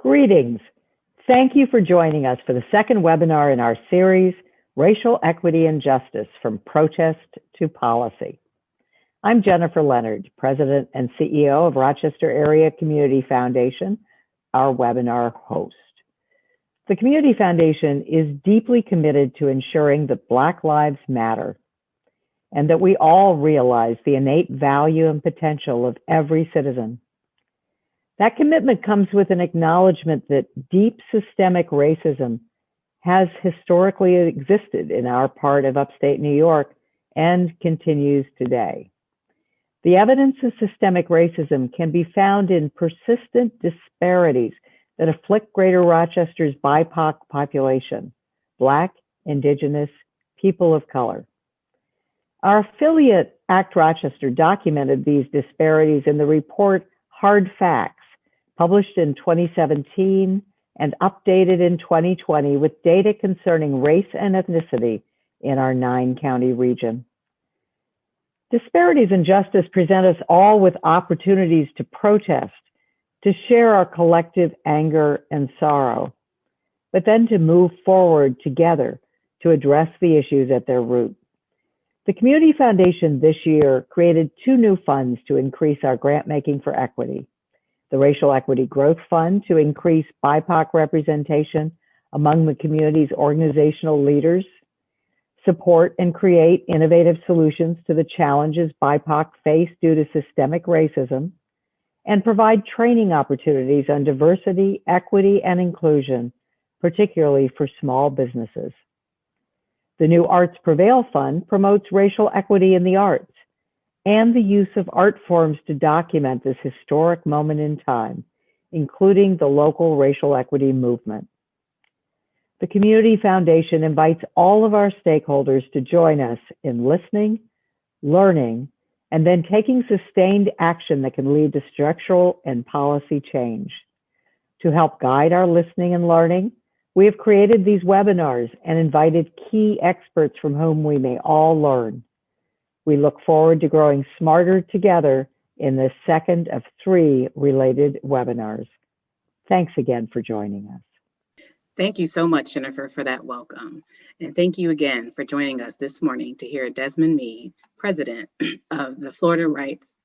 Greetings. Thank you for joining us for the second webinar in our series, Racial Equity and Justice from Protest to Policy. I'm Jennifer Leonard, President and CEO of Rochester Area Community Foundation, our webinar host. The Community Foundation is deeply committed to ensuring that Black lives matter and that we all realize the innate value and potential of every citizen. That commitment comes with an acknowledgement that deep systemic racism has historically existed in our part of upstate New York and continues today. The evidence of systemic racism can be found in persistent disparities that afflict Greater Rochester's BIPOC population, Black, Indigenous, people of color. Our affiliate, ACT Rochester, documented these disparities in the report Hard Facts, published in 2017 and updated in 2020 with data concerning race and ethnicity in our 9-county region. Disparities in justice present us all with opportunities to protest, to share our collective anger and sorrow, but then to move forward together to address the issues at their root. The Community Foundation this year created 2 new funds to increase our grant making for equity. The Racial Equity Growth Fund to increase BIPOC representation among the community's organizational leaders, support and create innovative solutions to the challenges BIPOC face due to systemic racism, and provide training opportunities on diversity, equity, and inclusion, particularly for small businesses. The new Arts Prevail Fund promotes racial equity in the arts and the use of art forms to document this historic moment in time, including the local racial equity movement. The Community Foundation invites all of our stakeholders to join us in listening, learning, and then taking sustained action that can lead to structural and policy change. To help guide our listening and learning, we have created these webinars and invited key experts from whom we may all learn. We look forward to growing smarter together in the second of 3 related webinars. Thanks again for joining us. Thank you so much, Jennifer, for that welcome. And thank you again for joining us this morning to hear Desmond Meade, President of the Florida Rights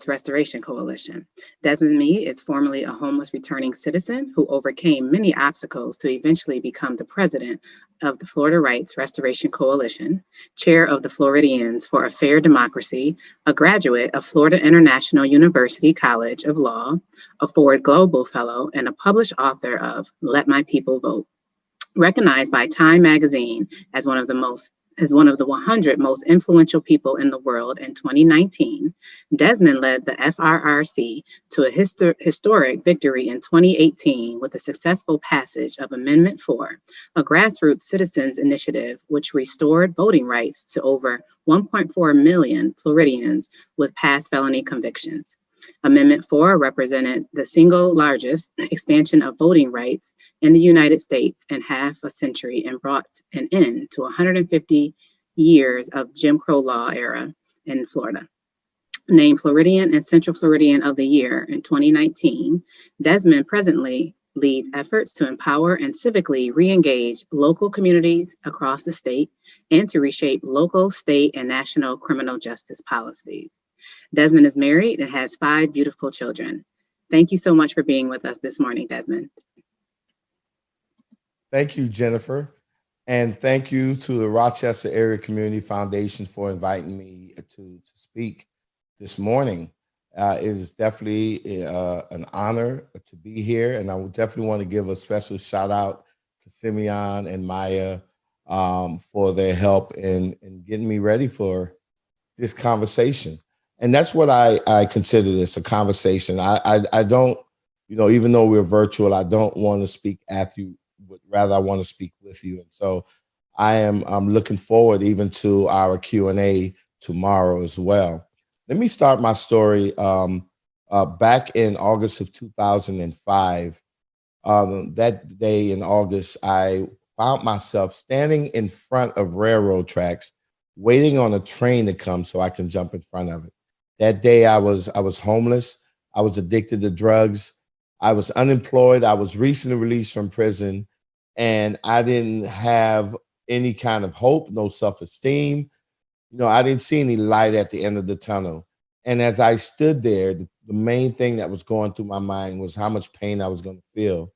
Restoration Coalition. Desmond Meade is formerly a homeless returning citizen who overcame many obstacles to eventually become the president of the Florida Rights Restoration Coalition, chair of the Floridians for a Fair Democracy, a graduate of Florida International University College of Law, a Ford Global Fellow, and a published author of Let My People Vote. Recognized by Time magazine as one of the 100 most influential people in the world in 2019, Desmond led the FRRC to a historic victory in 2018 with the successful passage of Amendment 4, a grassroots citizens initiative which restored voting rights to over 1.4 million Floridians with past felony convictions. Amendment 4 represented the single largest expansion of voting rights in the United States in half a century and brought an end to 150 years of Jim Crow law era in Florida. Named Floridian and Central Floridian of the Year in 2019, Desmond presently leads efforts to empower and civically re-engage local communities across the state and to reshape local, state, and national criminal justice policy. Desmond is married and has 5 beautiful children. Thank you so much for being with us this morning, Desmond. Thank you, Jennifer. And thank you to the Rochester Area Community Foundation for inviting me to speak this morning. It is definitely an honor to be here. And I would definitely want to give a special shout out to Simeon and Maya for their help in getting me ready for this conversation. And that's what I consider this, a conversation. I don't, even though we're virtual, I don't want to speak at you, but rather I want to speak with you. And so I'm looking forward even to our Q&A tomorrow as well. Let me start my story. Back in August of 2005, that day in August, I found myself standing in front of railroad tracks, waiting on a train to come so I can jump in front of it. That day I was homeless. I was addicted to drugs. I was unemployed. I was recently released from prison, and I didn't have any kind of hope, no self-esteem. I didn't see any light at the end of the tunnel. And as I stood there, the main thing that was going through my mind was how much pain I was going to feel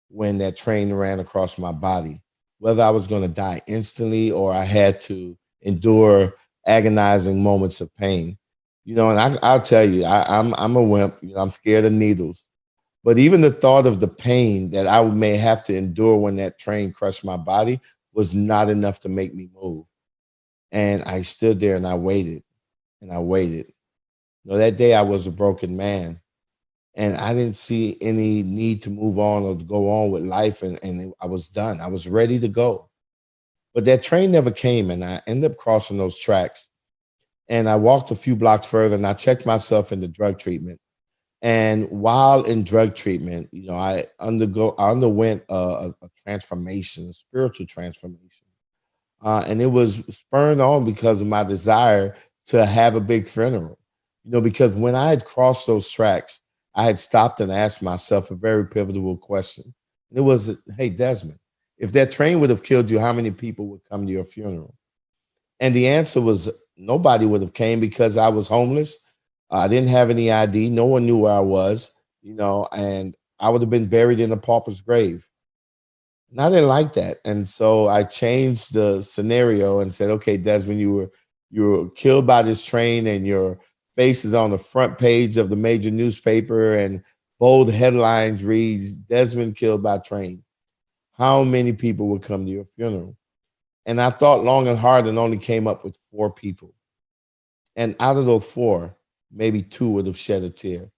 when that train ran across my body, whether I was going to die instantly or I had to endure agonizing moments of pain. And I'll tell you, I'm a wimp. I'm scared of needles. But even the thought of the pain that I may have to endure when that train crushed my body was not enough to make me move. And I stood there and I waited and I waited. That day I was a broken man and I didn't see any need to move on or to go on with life. And I was done. I was ready to go. But that train never came and I ended up crossing those tracks. And I walked a few blocks further and I checked myself into drug treatment. And while in drug treatment, I underwent a transformation, a spiritual transformation. And it was spurred on because of my desire to have a big funeral. Because when I had crossed those tracks, I had stopped and asked myself a very pivotal question. And it was, hey, Desmond, if that train would have killed you, how many people would come to your funeral? And the answer was nobody would have came because I was homeless. I didn't have any ID. No one knew where I was, and I would have been buried in a pauper's grave. And I didn't like that. And so I changed the scenario and said, okay, Desmond, you were killed by this train and your face is on the front page of the major newspaper and bold headlines reads, Desmond killed by train. How many people would come to your funeral? And I thought long and hard and only came up with 4 people. And out of those 4, maybe 2 would have shed a tear.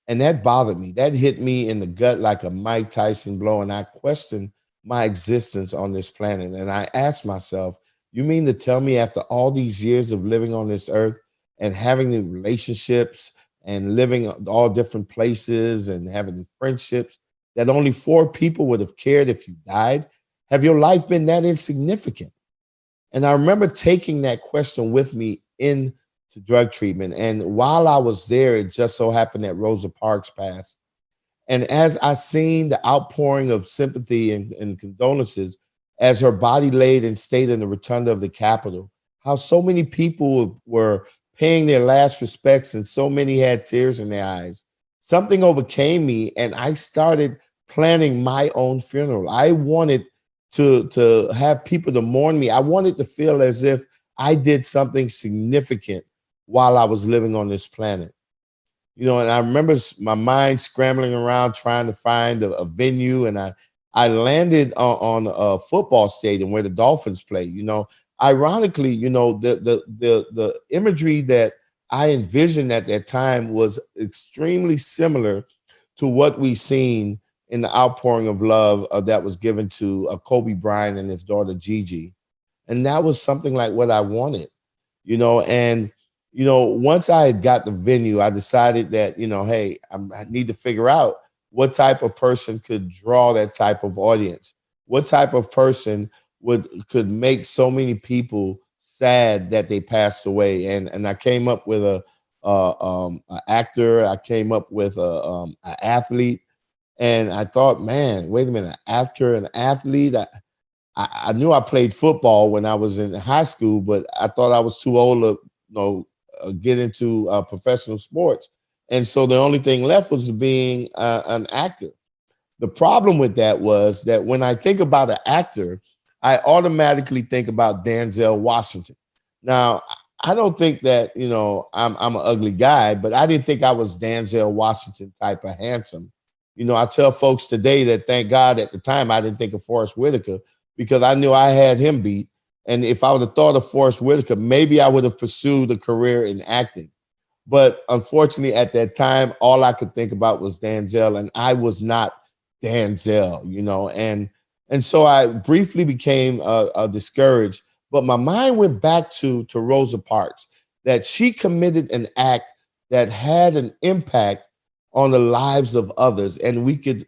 And that bothered me. That hit me in the gut like a Mike Tyson blow. And I questioned my existence on this planet. And I asked myself, you mean to tell me after all these years of living on this earth and having the relationships and living all different places and having friendships that only 4 people would have cared if you died? Have your life been that insignificant? And I remember taking that question with me into drug treatment. And while I was there, it just so happened that Rosa Parks passed. And as I seen the outpouring of sympathy and condolences as her body laid in state in the rotunda of the Capitol, how so many people were paying their last respects and so many had tears in their eyes, something overcame me and I started planning my own funeral. I wanted to have people to mourn me. I wanted to feel as if I did something significant while I was living on this planet. And I remember my mind scrambling around trying to find a venue, and I landed on a football stadium where the Dolphins play. Ironically, the imagery that I envisioned at that time was extremely similar to what we seen in the outpouring of love that was given to Kobe Bryant and his daughter Gigi. And that was something like what I wanted, and once I had got the venue, I decided that, hey, I need to figure out what type of person could draw that type of audience, what type of person could make so many people sad that they passed away. And I came up with a actor, I came up with an athlete, and I thought, man, wait a minute, an actor, an athlete. I knew I played football when I was in high school, but I thought I was too old to get into professional sports. And so the only thing left was being an actor. The problem with that was that when I think about an actor, I automatically think about Denzel Washington. Now, I don't think that, I'm an ugly guy, but I didn't think I was Denzel Washington type of handsome. I tell folks today that thank God at the time I didn't think of Forrest Whitaker because I knew I had him beat. And if I would have thought of Forrest Whitaker, maybe I would have pursued a career in acting. But unfortunately, at that time, all I could think about was Denzel, and I was not Denzel, and so I briefly became discouraged. But my mind went back to Rosa Parks, that she committed an act that had an impact on the lives of others, and we could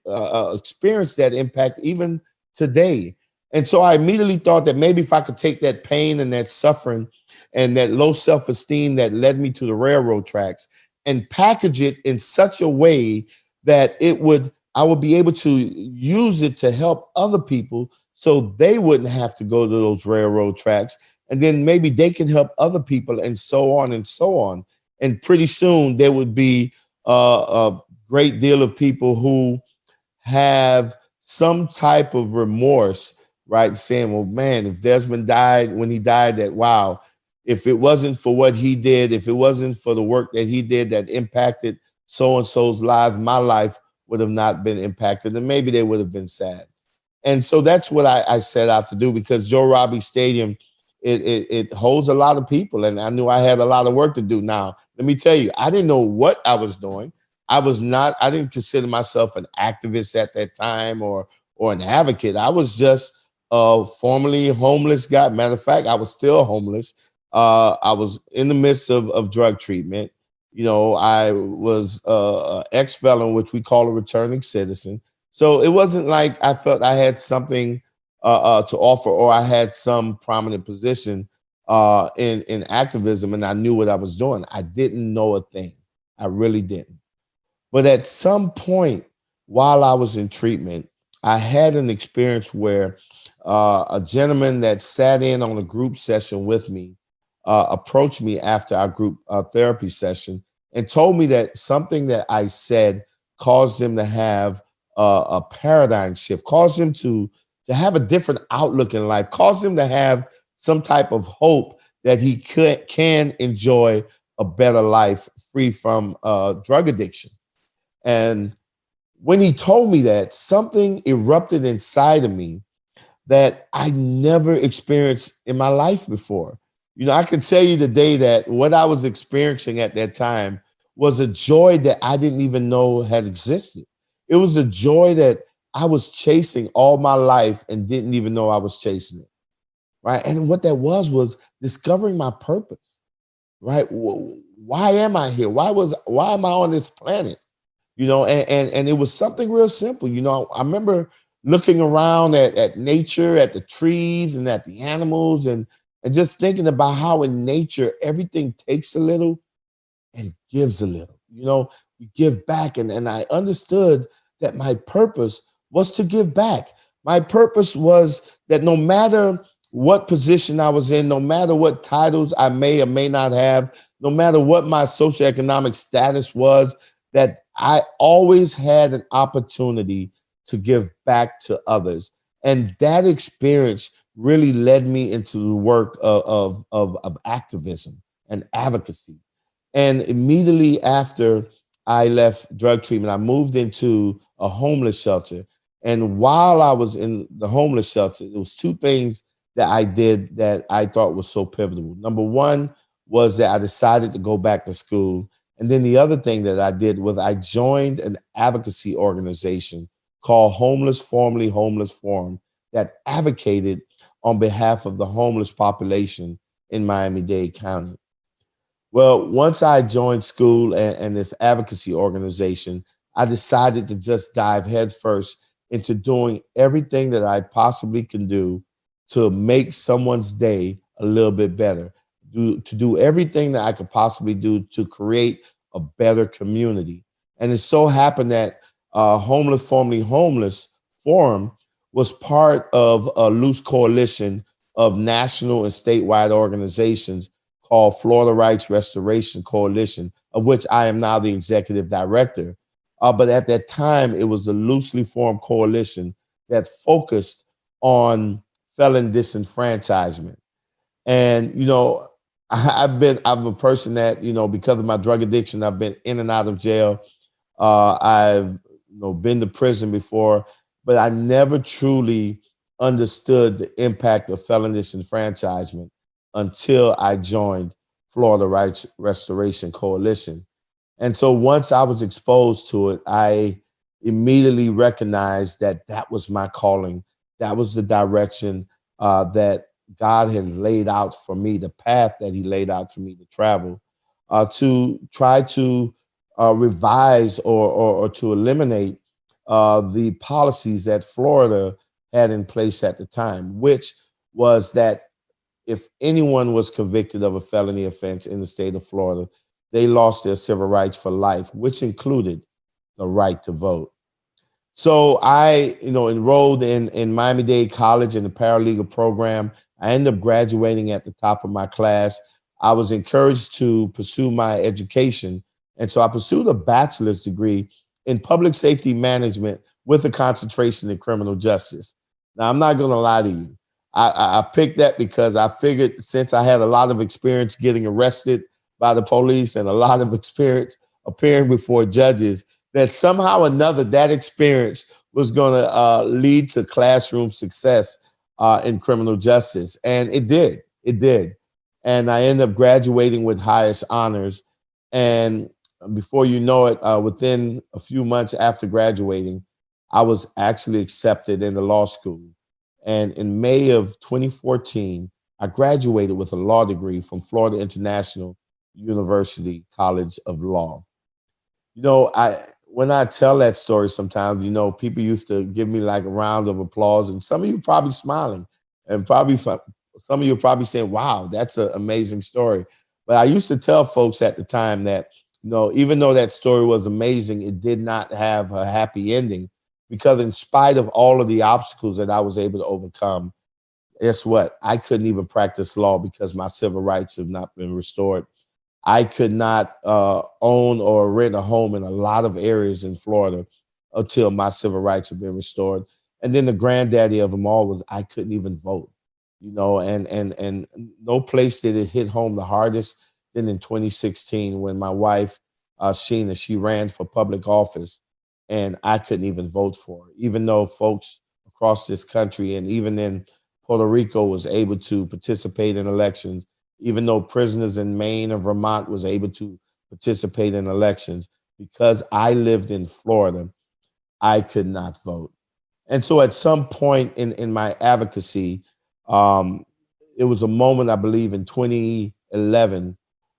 experience that impact even today. And so I immediately thought that maybe if I could take that pain and that suffering and that low self-esteem that led me to the railroad tracks and package it in such a way that I would be able to use it to help other people so they wouldn't have to go to those railroad tracks. And then maybe they can help other people and so on and so on. And pretty soon there would be a great deal of people who have some type of remorse, right? Saying, well, man, if Desmond died when he died, that wow, if it wasn't for what he did, if it wasn't for the work that he did that impacted so and so's lives, my life would have not been impacted, and maybe they would have been sad. And so that's what I set out to do, because Joe Robbie Stadium, it holds a lot of people, and I knew I had a lot of work to do. Now, let me tell you, I didn't know what I was doing. I didn't consider myself an activist at that time or an advocate. I was just a formerly homeless guy. Matter of fact, I was still homeless. I was in the midst of drug treatment. You know, I was a ex-felon, which we call a returning citizen. So it wasn't like I felt I had something to offer, or I had some prominent position in activism, and I knew what I was doing. I didn't know a thing. I really didn't. But at some point while I was in treatment, I had an experience where a gentleman that sat in on a group session with me approached me after our group therapy session and told me that something that I said caused him to have a paradigm shift, caused him to have a different outlook in life, caused him to have some type of hope that he can enjoy a better life free from drug addiction. And when he told me that, something erupted inside of me that I never experienced in my life before. You know, I can tell you today that what I was experiencing at that time was a joy that I didn't even know had existed. It was a joy that I was chasing all my life and didn't even know I was chasing it, right? And what that was discovering my purpose, right? Why am I here? Why am I on this planet? You know, and it was something real simple. You know, I remember looking around at nature, at the trees and at the animals, and just thinking about how in nature everything takes a little and gives a little. You know, we give back. And I understood that my purpose was to give back. My purpose was that no matter what position I was in, no matter what titles I may or may not have, no matter what my socioeconomic status was, that I always had an opportunity to give back to others. And that experience really led me into the work of activism and advocacy. And immediately after I left drug treatment, I moved into a homeless shelter. And while I was in the homeless shelter, there was two things that I did that I thought was so pivotal. Number one was that I decided to go back to school. And then the other thing that I did was I joined an advocacy organization called Homeless, formerly Homeless Forum, that advocated on behalf of the homeless population in Miami-Dade County. Well, once I joined school and this advocacy organization, I decided to just dive headfirst into doing everything that I possibly can do to make someone's day a little bit better, to do everything that I could possibly do to create a better community. And it so happened that Homeless, Formerly Homeless Forum was part of a loose coalition of national and statewide organizations called Florida Rights Restoration Coalition, of which I am now the executive director. But at that time, it was a loosely formed coalition that focused on felon disenfranchisement. And, you know, I'm a person that, you know, because of my drug addiction, I've been in and out of jail. I've, you know, been to prison before, but I never truly understood the impact of felon disenfranchisement until I joined Florida Rights Restoration Coalition. And so once I was exposed to it, I immediately recognized that that was my calling. That was the direction that God had laid out for me, the path that he laid out for me to travel, to try to revise or to eliminate the policies that Florida had in place at the time, which was that if anyone was convicted of a felony offense in the state of Florida, they lost their civil rights for life, which included the right to vote. So I, enrolled in Miami-Dade College in the paralegal program. I ended up graduating at the top of my class. I was encouraged to pursue my education. And so I pursued a bachelor's degree in public safety management with a concentration in criminal justice. Now, I'm not going to lie to you. I picked that because I figured since I had a lot of experience getting arrested by the police and a lot of experience appearing before judges, that somehow or another that experience was going to lead to classroom success in criminal justice. And it did. It did. And I ended up graduating with highest honors. And before you know it, within a few months after graduating, I was actually accepted into law school. And in May of 2014, I graduated with a law degree from Florida International University College of Law. When I tell that story sometimes, people used to give me like a round of applause, and some of you probably smiling, and probably some of you are probably saying, wow, that's an amazing story. But I used to tell folks at the time that, even though that story was amazing, it did not have a happy ending, because in spite of all of the obstacles that I was able to overcome, guess what? I couldn't even practice law because my civil rights have not been restored. I could not own or rent a home in a lot of areas in Florida until my civil rights have been restored. And then the granddaddy of them all was I couldn't even vote, and no place did it hit home the hardest than in 2016 when my wife, Sheena, she ran for public office and I couldn't even vote for her, even though folks across this country and even in Puerto Rico was able to participate in elections, even though prisoners in Maine and Vermont was able to participate in elections. Because I lived in Florida, I could not vote. And so at some point in my advocacy, it was a moment, I believe, in 2011,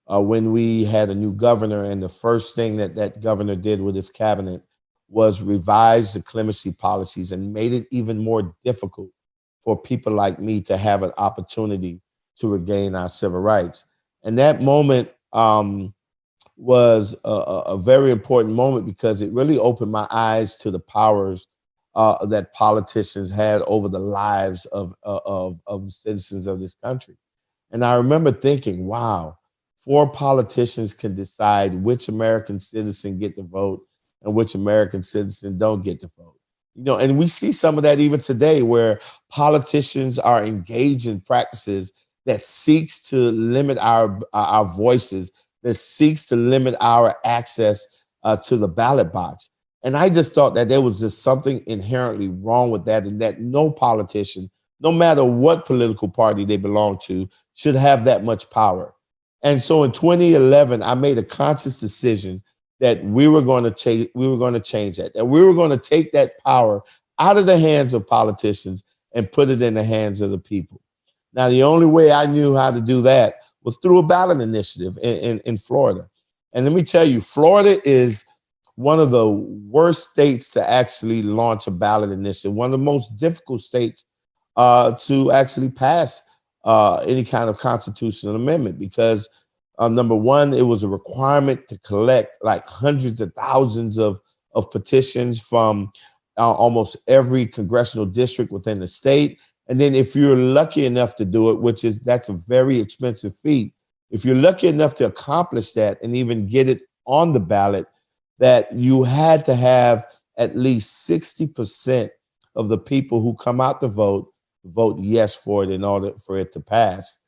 when we had a new governor, and the first thing that governor did with his cabinet was revise the clemency policies and made it even more difficult for people like me to have an opportunity to regain our civil rights. And that moment was a very important moment because it really opened my eyes to the powers that politicians had over the lives of the citizens of this country. And I remember thinking, wow, 4 politicians can decide which American citizen get to vote and which American citizen don't get to vote. And we see some of that even today, where politicians are engaged in practices that seeks to limit our voices, that seeks to limit our access to the ballot box. And I just thought that there was just something inherently wrong with that, and that no politician, no matter what political party they belong to, should have that much power. And so in 2011, I made a conscious decision that we were going to change that we were going to take that power out of the hands of politicians and put it in the hands of the people. Now, the only way I knew how to do that was through a ballot initiative in Florida. And let me tell you, Florida is one of the worst states to actually launch a ballot initiative, one of the most difficult states to actually pass any kind of constitutional amendment, because number one, it was a requirement to collect like hundreds of thousands of petitions from almost every congressional district within the state. And then if you're lucky enough to do it, that's a very expensive feat. If you're lucky enough to accomplish that and even get it on the ballot, that you had to have at least 60% of the people who come out to vote yes for it in order for it to pass.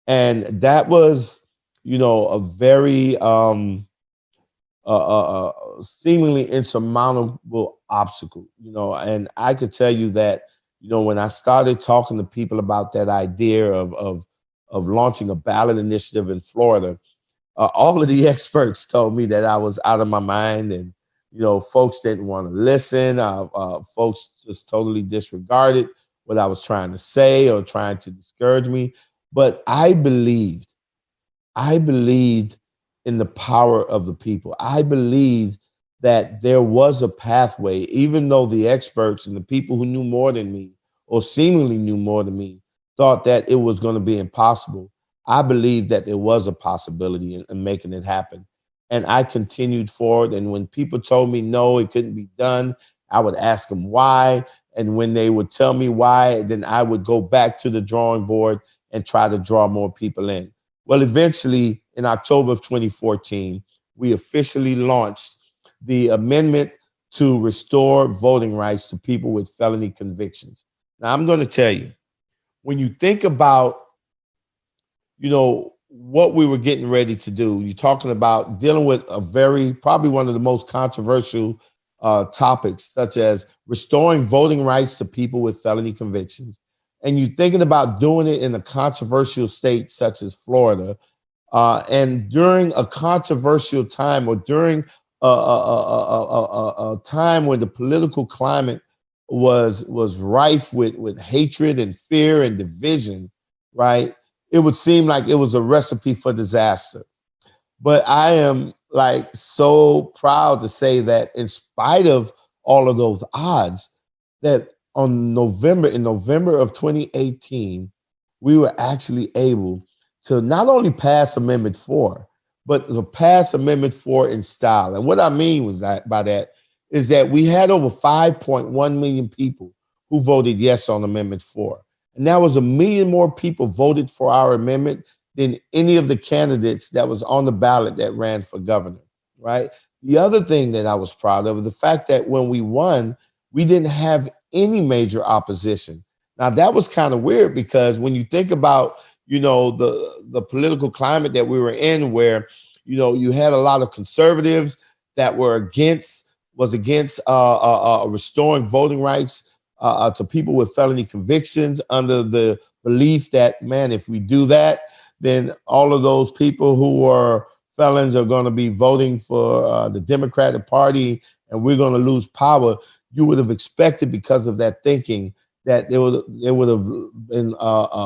And that was, a very seemingly insurmountable obstacle, and I could tell you that, when I started talking to people about that idea of launching a ballot initiative in Florida, all of the experts told me that I was out of my mind, and, folks didn't want to listen. Folks just totally disregarded what I was trying to say or trying to discourage me. But I believed in the power of the people. I believed that there was a pathway, even though the experts and the people who knew more than me, or seemingly knew more than me, thought that it was going to be impossible. I believed that there was a possibility in making it happen. And I continued forward. And when people told me no, it couldn't be done, I would ask them why. And when they would tell me why, then I would go back to the drawing board and try to draw more people in. Well, eventually, in October of 2014, we officially launched the amendment to restore voting rights to people with felony convictions. Now, I'm going to tell you, when you think about, what we were getting ready to do, you're talking about dealing with probably one of the most controversial topics, such as restoring voting rights to people with felony convictions. And you're thinking about doing it in a controversial state such as Florida, and during a controversial time, or during a time when the political climate was rife with hatred and fear and division, right? It would seem like it was a recipe for disaster. But I am so proud to say that in spite of all of those odds, that in November of 2018, we were actually able to not only pass Amendment 4, but to pass Amendment 4 in style. And what I mean by that is that we had over 5.1 million people who voted yes on Amendment 4. And that was 1 million more people voted for our amendment than any of the candidates that was on the ballot that ran for governor, right? The other thing that I was proud of is the fact that when we won, we didn't have any major opposition. Now, that was kind of weird because when you think about, the political climate that we were in, where, you had a lot of conservatives that were against restoring voting rights to people with felony convictions, under the belief that, man, if we do that, then all of those people who are felons are going to be voting for the Democratic Party, and we're going to lose power. You would have expected, because of that thinking, that there would have been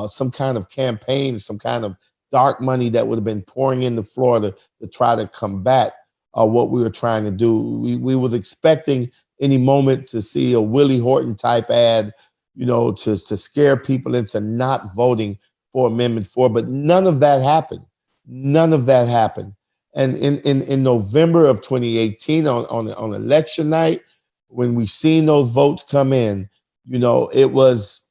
some kind of campaign, some kind of dark money that would have been pouring into Florida to try to combat what we were trying to do. We was expecting any moment to see a Willie Horton type ad, to scare people into not voting for Amendment 4, but none of that happened. None of that happened. And in November of 2018, on election night, when we seen those votes come in, it was,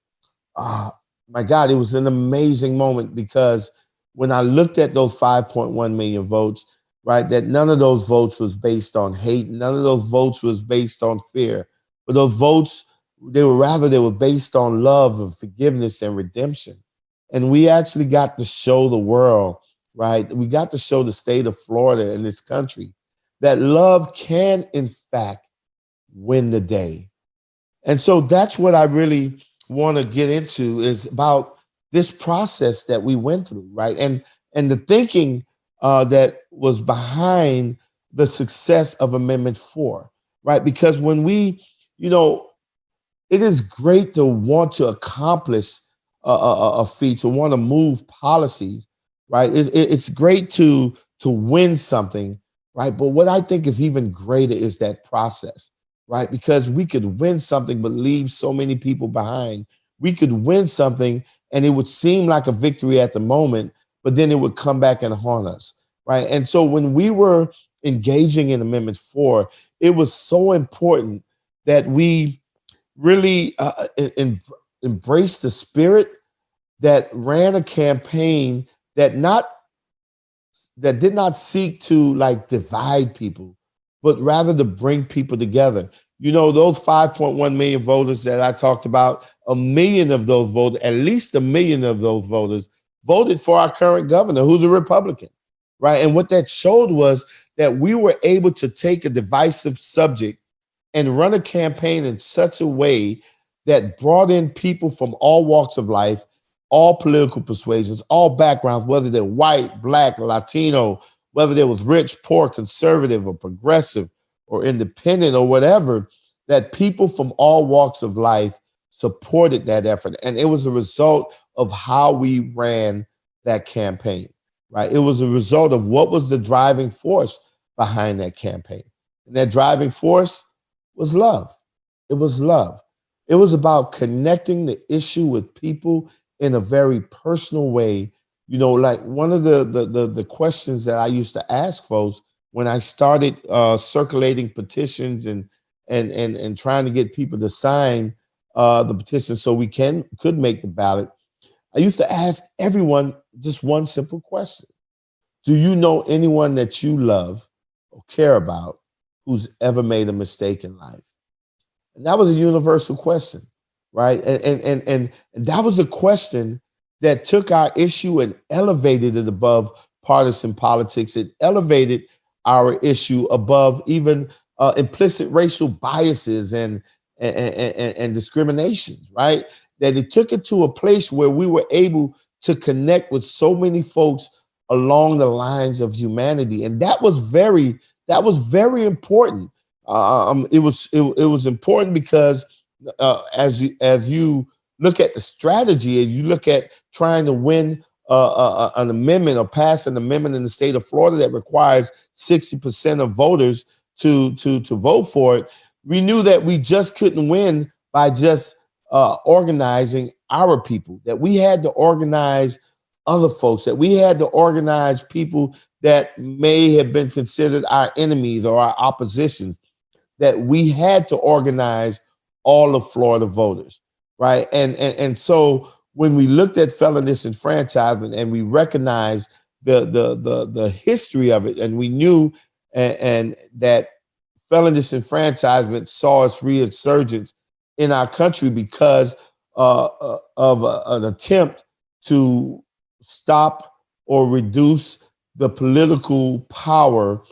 my God, it was an amazing moment, because when I looked at those 5.1 million votes, right, that none of those votes was based on hate. None of those votes was based on fear. But those votes, they were based on love and forgiveness and redemption. And we actually got to show the world, right? We got to show the state of Florida and this country that love can, in fact, win the day. And so that's what I really want to get into, is about this process that we went through, right? And the thinking that was behind the success of Amendment 4, right? Because when we, it is great to want to accomplish a feat, to want to move policies, right? It's great to win something, right? But what I think is even greater is that process, right? Because we could win something but leave so many people behind. We could win something and it would seem like a victory at the moment, but then it would come back and haunt us, right? And so when we were engaging in Amendment 4, it was so important that we really embrace the spirit that ran a campaign that did not seek to divide people, but rather to bring people together. Those 5.1 million voters that I talked about, 1 million of those voters, at least 1 million of those voters, voted for our current governor, who's a Republican, right? And what that showed was that we were able to take a divisive subject and run a campaign in such a way that brought in people from all walks of life, all political persuasions, all backgrounds, whether they're white, Black, Latino, whether they was rich, poor, conservative, or progressive, or independent, or whatever, that people from all walks of life supported that effort. And it was a result of how we ran that campaign, right? It was a result of what was the driving force behind that campaign. And that driving force was love. It was love. It was about connecting the issue with people in a very personal way, Like one of the questions that I used to ask folks when I started circulating petitions and trying to get people to sign the petition so we could make the ballot, I used to ask everyone just one simple question. Do you know anyone that you love or care about who's ever made a mistake in life? And that was a universal question, right? And that was a question that took our issue and elevated it above partisan politics. It elevated our issue above even implicit racial biases and discriminations, right? That it took it to a place where we were able to connect with so many folks along the lines of humanity, and that was very important. It was important because as you look at the strategy and you look at trying to win an amendment or pass an amendment in the state of Florida that requires 60% of voters to vote for it, we knew that we just couldn't win by just organizing our people, that we had to organize other folks, that we had to organize people that may have been considered our enemies or our opposition, that we had to organize all of Florida voters, right? And so when we looked at felon disenfranchisement and we recognized the history of it, and we knew and that felon disenfranchisement saw its resurgence in our country because of an attempt to stop or reduce the political power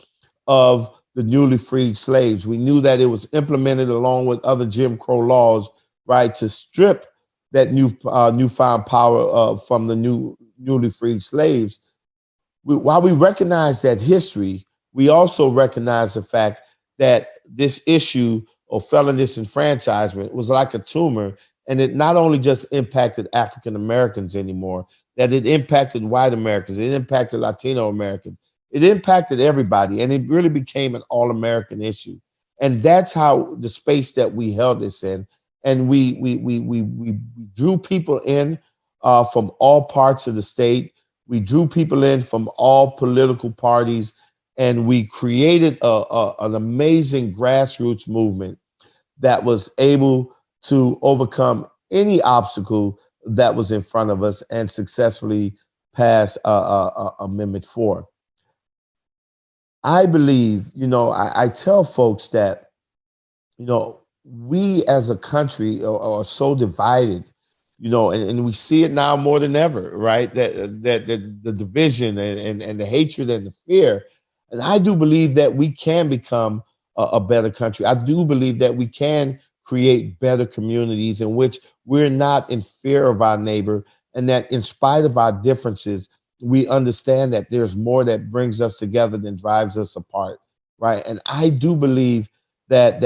of the newly freed slaves. We knew that it was implemented along with other Jim Crow laws, right, to strip that newfound power from the newly freed slaves. While we recognize that history, we also recognize the fact that this issue of felon disenfranchisement was like a tumor, and it not only just impacted African Americans anymore, that it impacted white Americans, it impacted Latino Americans, it impacted everybody, and it really became an all-American issue. And that's how the space that we held this in. And we drew people in from all parts of the state. We drew people in from all political parties, and we created an amazing grassroots movement that was able to overcome any obstacle that was in front of us and successfully pass Amendment 4. I believe, I tell folks that, we as a country are so divided, and we see it now more than ever, right? That the division and the hatred and the fear. And I do believe that we can become a better country. I do believe that we can create better communities in which we're not in fear of our neighbor, and that in spite of our differences, we understand that there's more that brings us together than drives us apart, right? And I do believe that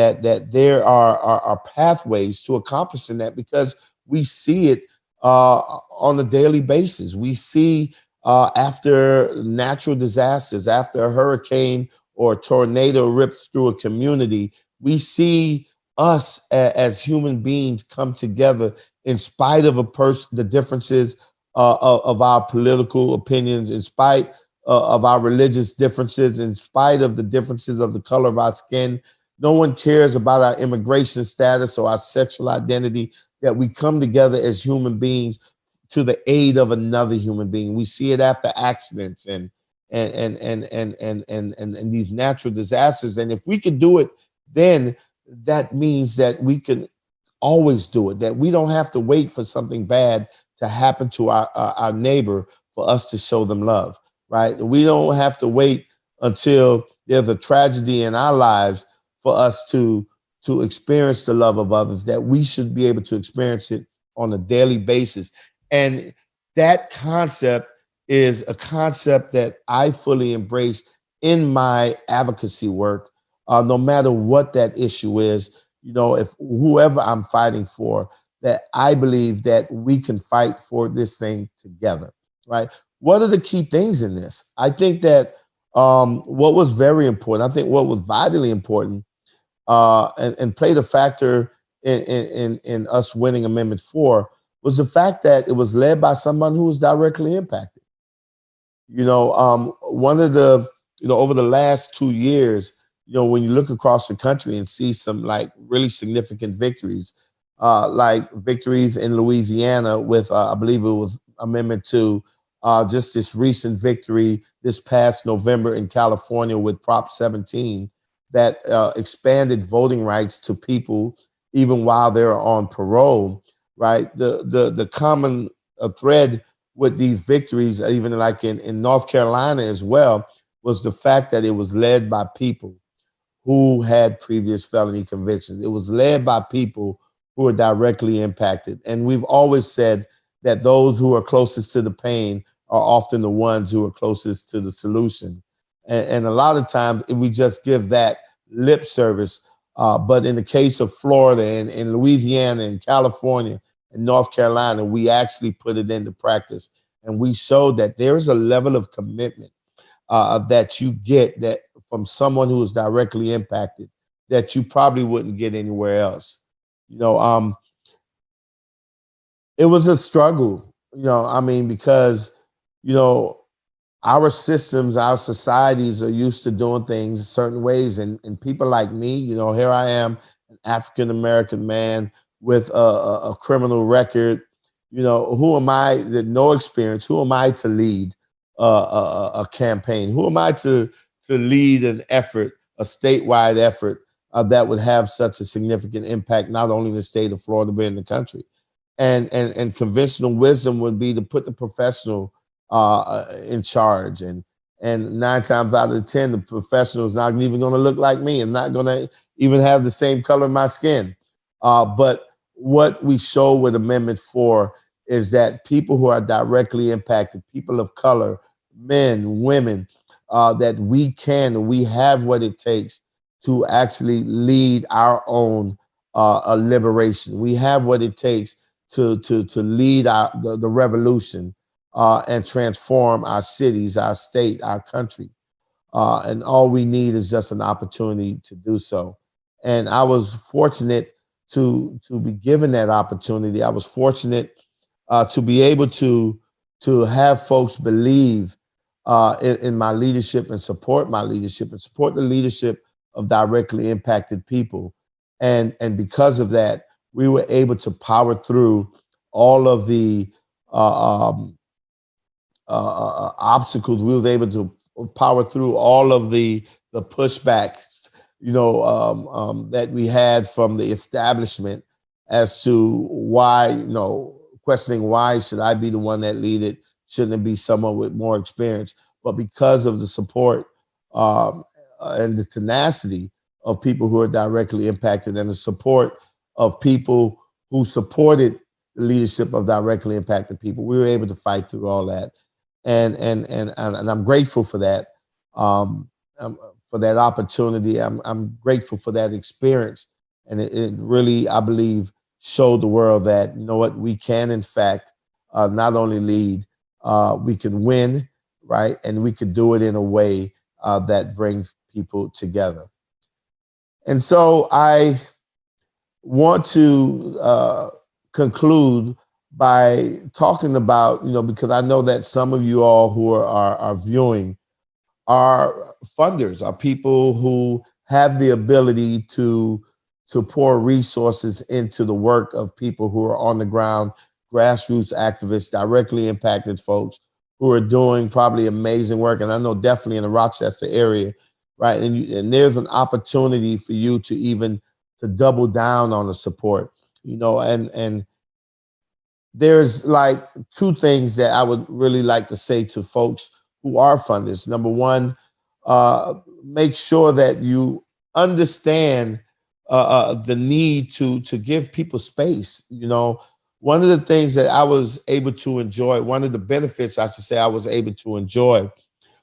there are pathways to accomplishing that because we see it on a daily basis. We see after natural disasters, after a hurricane or a tornado rips through a community, we see us as human beings come together in spite of the differences of our political opinions, in spite of our religious differences, in spite of the differences of the color of our skin. No one cares about our immigration status or our sexual identity, that we come together as human beings to the aid of another human being. We see it after accidents and these natural disasters. And if we can do it, then that means that we can always do it, that we don't have to wait for something bad to happen to our neighbor for us to show them love, right? We don't have to wait until there's a tragedy in our lives for us to experience the love of others, that we should be able to experience it on a daily basis. And that concept is a concept that I fully embrace in my advocacy work, no matter what that issue is, if whoever I'm fighting for, that I believe that we can fight for this thing together, right? What are the key things in this? I think that what was very important, I think what was vitally important and played a factor in us winning Amendment 4 was the fact that it was led by someone who was directly impacted. One of the, over the last 2 years, when you look across the country and see some like really significant victories, like victories in Louisiana with, I believe it was Amendment 2, just this recent victory this past November in California with Prop 17 that expanded voting rights to people even while they're on parole, right? The common thread with these victories, even like in North Carolina as well, was the fact that it was led by people who had previous felony convictions. It was led by people who are directly impacted. And we've always said that those who are closest to the pain are often the ones who are closest to the solution. And a lot of times we just give that lip service. But in the case of Florida and Louisiana and California and North Carolina, we actually put it into practice. And we showed that there is a level of commitment that you get that from someone who is directly impacted that you probably wouldn't get anywhere else. It was a struggle, because, you know, our systems, our societies are used to doing things certain ways. And people like me, here I am, an African American man with a criminal record. Who am I that no experience? Who am I to lead a campaign? Who am I to lead an effort, a statewide effort that would have such a significant impact, not only in the state of Florida, but in the country? And conventional wisdom would be to put the professional in charge, and 9 times out of 10, the professional is not even going to look like me and not going to even have the same color of my skin. But what we show with Amendment 4 is that people who are directly impacted, people of color, men, women, that we have what it takes to actually lead our own liberation. We have what it takes to lead the revolution and transform our cities, our state, our country. And all we need is just an opportunity to do so. And I was fortunate to be given that opportunity. I was fortunate to be able to have folks believe in my leadership and support my leadership and support the leadership of directly impacted people. And because of that, we were able to power through all of the obstacles. We was able to power through all of the pushbacks, that we had from the establishment as to why, questioning why should I be the one that lead it? Shouldn't it be someone with more experience? But because of the support and the tenacity of people who are directly impacted and the support of people who supported the leadership of directly impacted people, we were able to fight through all that. And I'm grateful for that, for that opportunity. I'm grateful for that experience. And it really, I believe, showed the world that, we can, in fact, not only lead, we can win, right? And we could do it in a way that brings people together. And so I want to conclude by talking about, because I know that some of you all who are viewing are funders, are people who have the ability to pour resources into the work of people who are on the ground, grassroots activists, directly impacted folks who are doing probably amazing work. And I know definitely in the Rochester area, right? And there's an opportunity for you to even to double down on the support, and there's like two things that I would really like to say to folks who are funders. Number one, make sure that you understand the need to give people space. One of the things that I was able to enjoy, one of the benefits I should say I was able to enjoy,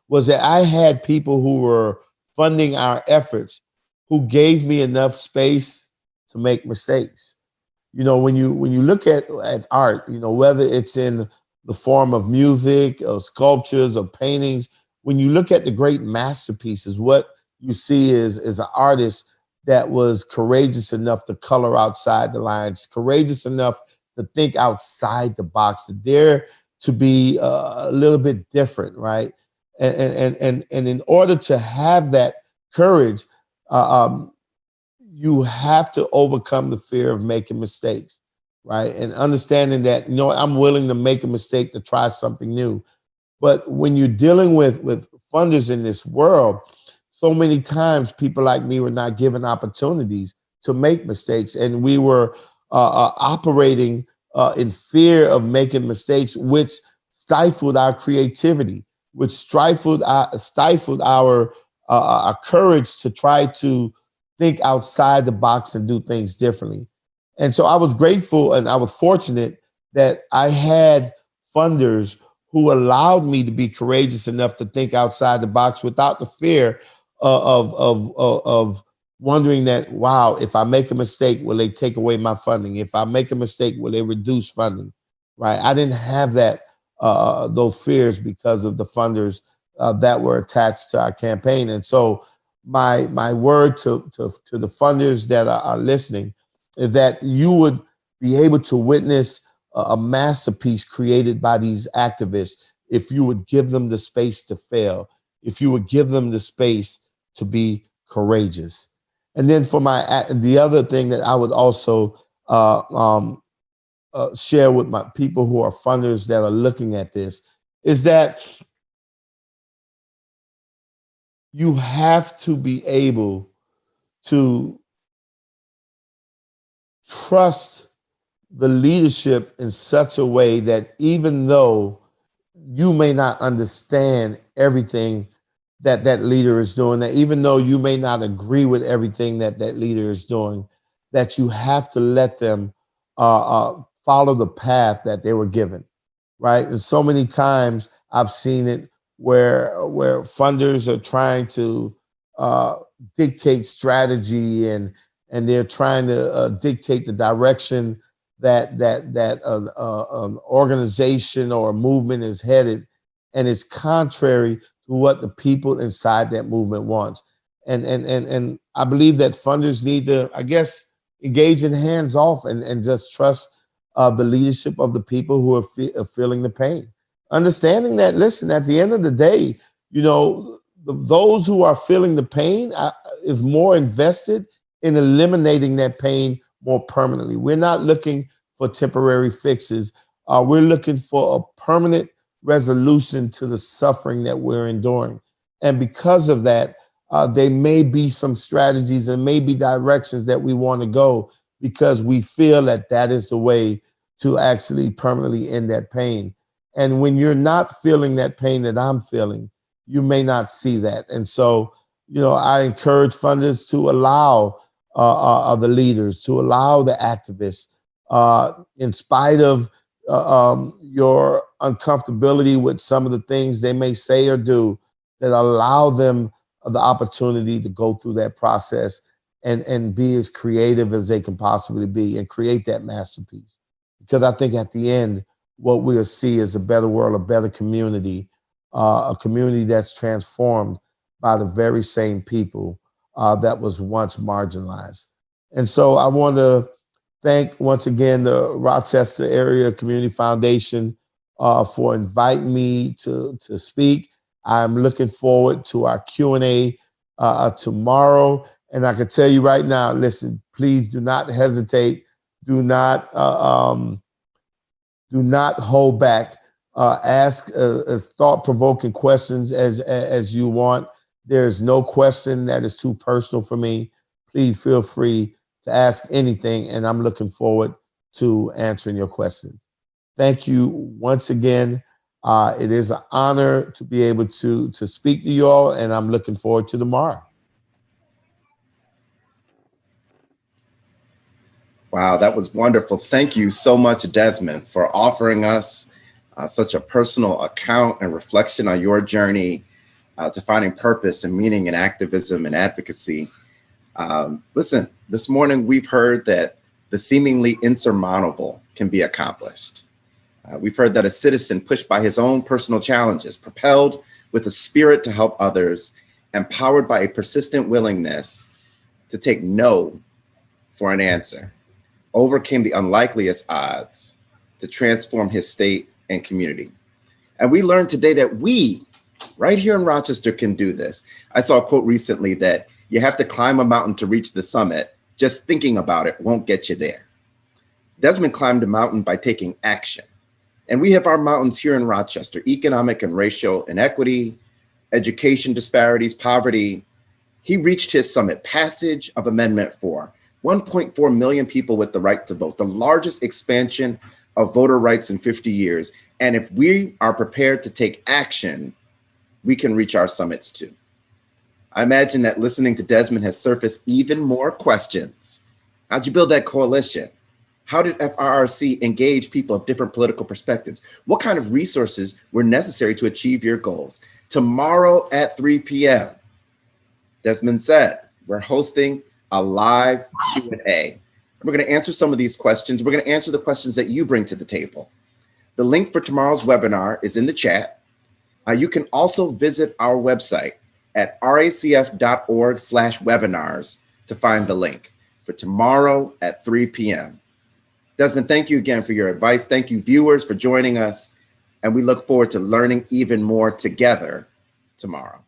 was that I had people who were funding our efforts who gave me enough space to make mistakes. When you look at art, whether it's in the form of music or sculptures or paintings, when you look at the great masterpieces, what you see is an artist that was courageous enough to color outside the lines, courageous enough to think outside the box, to dare to be a little bit different, right? And in order to have that courage, you have to overcome the fear of making mistakes, right? And understanding that, I'm willing to make a mistake to try something new. But when you're dealing with funders in this world, so many times people like me were not given opportunities to make mistakes, and we were operating in fear of making mistakes, which stifled our creativity, which stifled our courage to try to think outside the box and do things differently. And so I was grateful and I was fortunate that I had funders who allowed me to be courageous enough to think outside the box without the fear of wondering that, wow, if I make a mistake, will they take away my funding? If I make a mistake, will they reduce funding? Right? I didn't have those fears because of the funders that were attached to our campaign. And so my word to the funders that are listening is that you would be able to witness a masterpiece created by these activists if you would give them the space to fail, if you would give them the space to be courageous. And then for the other thing that I would also share with my people who are funders that are looking at this is that you have to be able to trust the leadership in such a way that even though you may not understand everything that leader is doing, that even though you may not agree with everything that leader is doing, that you have to let them follow the path that they were given, right? And so many times I've seen it where funders are trying to dictate strategy and they're trying to dictate the direction that an organization or a movement is headed, and it's contrary to what the people inside that movement wants. And I believe that funders need to, I guess, engage in hands off and just trust the leadership of the people who are feeling the pain. Understanding that, listen, at the end of the day, those who are feeling the pain is more invested in eliminating that pain more permanently. We're not looking for temporary fixes. We're looking for a permanent resolution to the suffering that we're enduring. And because of that, there may be some strategies and maybe directions that we want to go because we feel that is the way to actually permanently end that pain. And when you're not feeling that pain that I'm feeling, you may not see that. And so, I encourage funders to allow the leaders, to allow the activists, in spite of your uncomfortability with some of the things they may say or do, that allow them the opportunity to go through that process and be as creative as they can possibly be and create that masterpiece. Because I think at the end, what we'll see is a better world, a better community, a community that's transformed by the very same people that was once marginalized. And so I want to thank once again the Rochester Area Community Foundation for inviting me to speak. I'm looking forward to our Q&A tomorrow. And I can tell you right now, listen, please do not hesitate. Do not hold back. Ask as thought-provoking questions as you want. There's no question that is too personal for me. Please feel free to ask anything, and I'm looking forward to answering your questions. Thank you once again. It is an honor to be able to speak to you all, and I'm looking forward to tomorrow. Wow, that was wonderful. Thank you so much, Desmond, for offering us such a personal account and reflection on your journey to finding purpose and meaning in activism and advocacy. Listen, this morning we've heard that the seemingly insurmountable can be accomplished. We've heard that a citizen pushed by his own personal challenges, propelled with a spirit to help others, empowered by a persistent willingness to take no for an answer, overcame the unlikeliest odds to transform his state and community. And we learned today that we, right here in Rochester, can do this. I saw a quote recently that you have to climb a mountain to reach the summit. Just thinking about it won't get you there. Desmond climbed a mountain by taking action. And we have our mountains here in Rochester: economic and racial inequity, education disparities, poverty. He reached his summit: passage of Amendment 4, 1.4 million people with the right to vote, the largest expansion of voter rights in 50 years. And if we are prepared to take action, we can reach our summits too. I imagine that listening to Desmond has surfaced even more questions. How'd you build that coalition? How did FRRC engage people of different political perspectives? What kind of resources were necessary to achieve your goals? Tomorrow at 3 p.m., Desmond said, we're hosting a live Q&A. We're going to answer some of these questions. We're going to answer the questions that you bring to the table. The link for tomorrow's webinar is in the chat. You can also visit our website at racf.org/webinars to find the link for tomorrow at 3 p.m. Desmond, thank you again for your advice. Thank you, viewers, for joining us. And we look forward to learning even more together tomorrow.